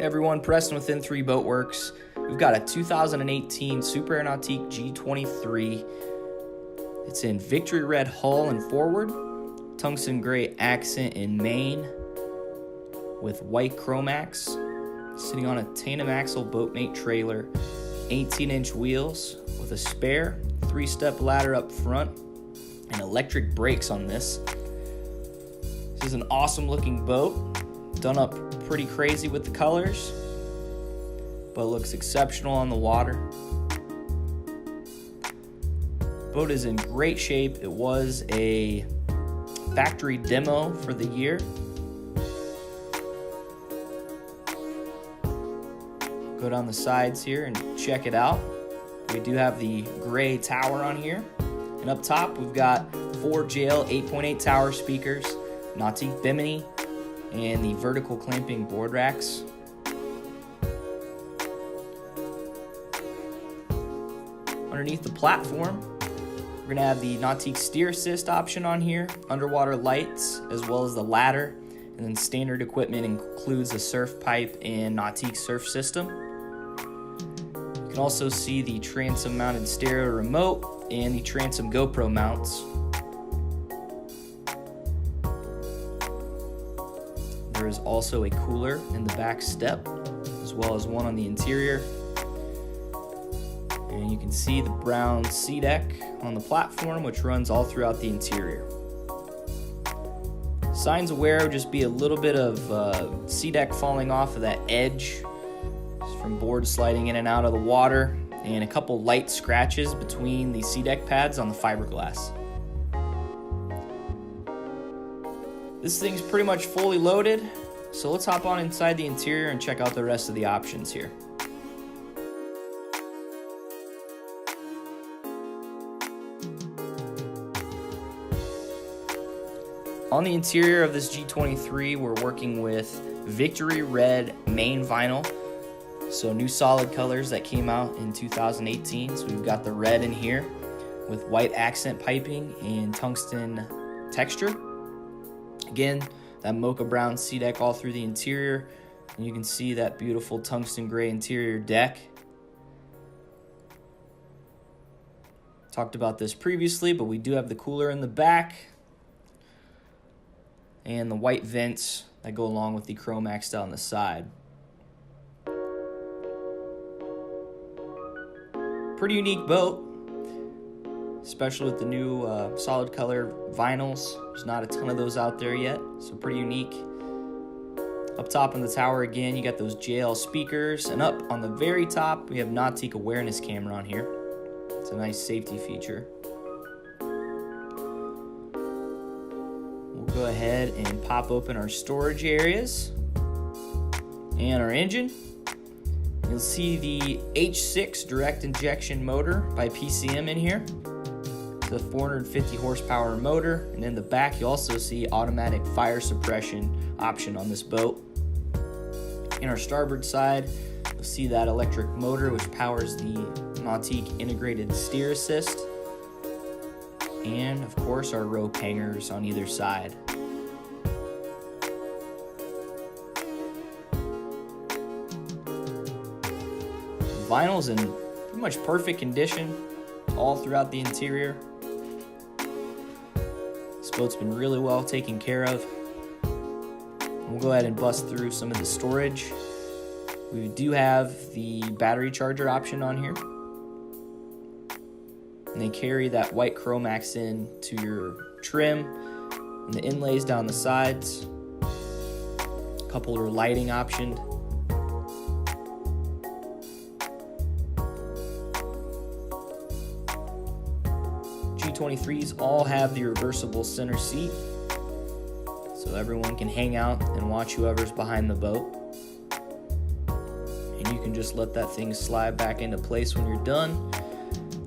Everyone, Preston with N3 Boatworks. We've got a 2018 Super Nautique G23. It's in victory red hull and forward, tungsten gray accent in main, with white chromax, sitting on a tandem axle boatmate trailer, 18-inch wheels with a spare 3-step ladder up front, and electric brakes on this. This is an awesome looking boat, done up pretty crazy with the colors, but it looks exceptional on the water. Boat is in great shape. It was a factory demo for the year. Go down the sides here and check it out. We do have the gray tower on here, and up top we've got 4 JL 8.8 tower speakers, Nautique bimini, and the vertical clamping board racks. Underneath the platform, we're going to have the Nautique steer assist option on here, underwater lights, as well as the ladder, and then standard equipment includes a surf pipe and Nautique surf system. You can also see the transom mounted stereo remote and the transom GoPro mounts. There is also a cooler in the back step, as well as one on the interior. And you can see the brown sea deck on the platform, which runs all throughout the interior. Signs of wear would just be a little bit of sea deck falling off of that edge from board sliding in and out of the water, and a couple light scratches between the sea deck pads on the fiberglass. This thing's pretty much fully loaded, so let's hop on inside the interior and check out the rest of the options here. On the interior of this G23, we're working with victory red main vinyl, so new solid colors that came out in 2018. So we've got the red in here with white accent piping and tungsten texture. Again, that mocha brown sea deck all through the interior, and you can see that beautiful tungsten gray interior deck. Talked about this previously, but we do have the cooler in the back and the white vents that go along with the chromax down the side. Pretty unique boat, especially with the new solid color vinyls. There's not a ton of those out there yet, so pretty unique. Up top in the tower again, you got those JL speakers, and up on the very top, we have Nautique awareness camera on here. It's a nice safety feature. We'll go ahead and pop open our storage areas and our engine. You'll see the H6 direct injection motor by PCM in here. It's a 450 horsepower motor, and in the back you also see automatic fire suppression option on this boat. In our starboard side, you'll see that electric motor which powers the Nautique integrated steer assist, and of course our rope hangers on either side. Vinyl's in pretty much perfect condition all throughout the interior. This boat's been really well taken care of. We'll go ahead and bust through some of the storage. We do have the battery charger option on here, and they carry that white chromax in to your trim and the inlays down the sides. A couple are lighting optioned. G23s all have the reversible center seat, so everyone can hang out and watch whoever's behind the boat. And you can just let that thing slide back into place when you're done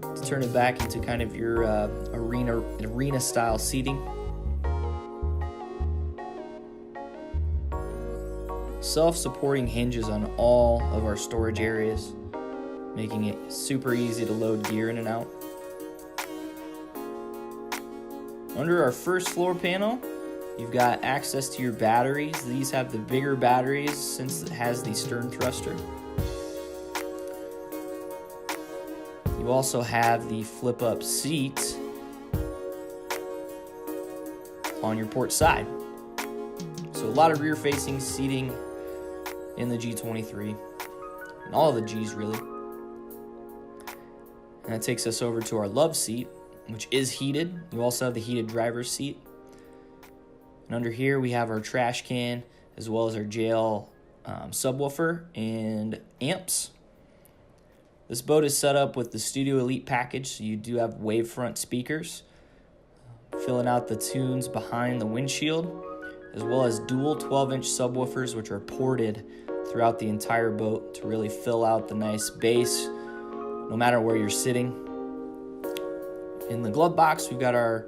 to turn it back into kind of your arena style seating. Self-supporting hinges on all of our storage areas, making it super easy to load gear in and out. Under our first floor panel, You've got access to your batteries. These have the bigger batteries since it has the stern thruster. You also have the flip-up seat on your port side. So a lot of rear-facing seating in the G23, and all of the Gs really. And that takes us over to our love seat, which is heated. You also have the heated driver's seat. And under here we have our trash can, as well as our JL subwoofer and amps. This boat is set up with the Studio Elite package, so you do have wavefront speakers, filling out the tunes behind the windshield, as well as dual 12-inch subwoofers, which are ported throughout the entire boat to really fill out the nice bass, no matter where you're sitting. In the glove box, we've got our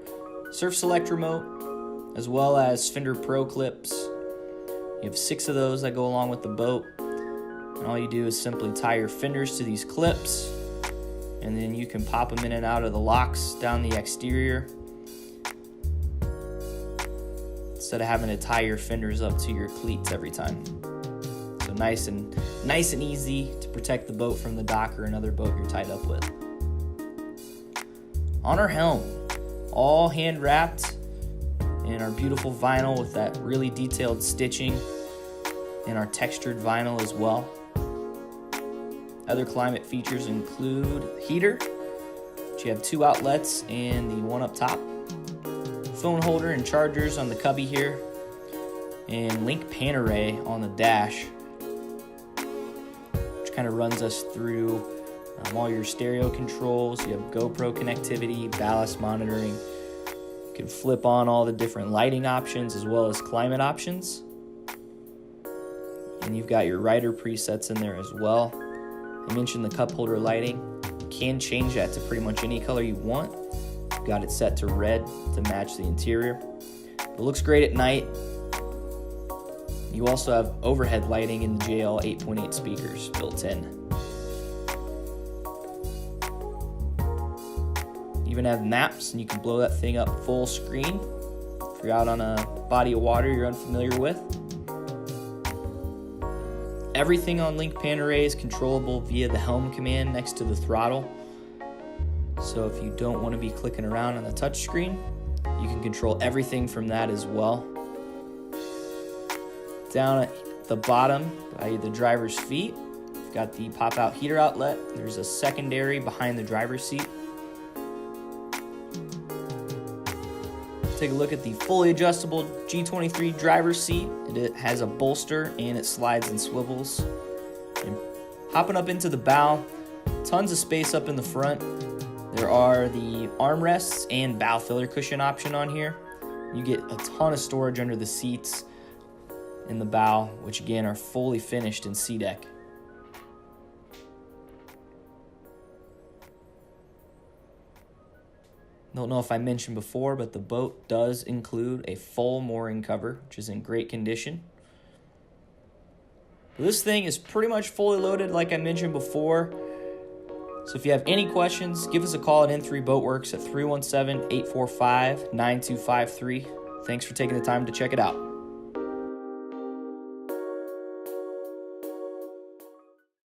Surf Select remote, as well as Fender Pro clips. You have 6 of those that go along with the boat. And all you do is simply tie your fenders to these clips, and then you can pop them in and out of the locks down the exterior, instead of having to tie your fenders up to your cleats every time. So nice and easy to protect the boat from the dock or another boat you're tied up with. On our helm, all hand wrapped in our beautiful vinyl with that really detailed stitching, and our textured vinyl as well. Other climate features include heater, which you have 2 outlets and the one up top, phone holder and chargers on the cubby here, and link pan array on the dash, which kind of runs us through all your stereo controls. You have GoPro connectivity, ballast monitoring. You can flip on all the different lighting options as well as climate options. And you've got your rider presets in there as well. I mentioned the cup holder lighting. You can change that to pretty much any color you want. You've got it set to red to match the interior. It looks great at night. You also have overhead lighting in the JL 8.8 speakers built in. You even have maps, and you can blow that thing up full screen if you're out on a body of water you're unfamiliar with. Everything on link pan array is controllable via the Helm command next to the throttle. So if you don't want to be clicking around on the touchscreen, you can control everything from that as well. Down at the bottom by the driver's feet, you've got the pop-out heater outlet. There's a secondary behind the driver's seat. Take a look at the fully adjustable G23 driver's seat. It has a bolster and it slides and swivels. And hopping up into the bow, tons of space up in the front. There are the armrests and bow filler cushion option on here. You get a ton of storage under the seats in the bow, which again are fully finished in SeaDek. Don't know if I mentioned before, but the boat does include a full mooring cover, which is in great condition. This thing is pretty much fully loaded like I mentioned before. So if you have any questions, give us a call at N3 Boatworks at 317-845-9253. Thanks for taking the time to check it out.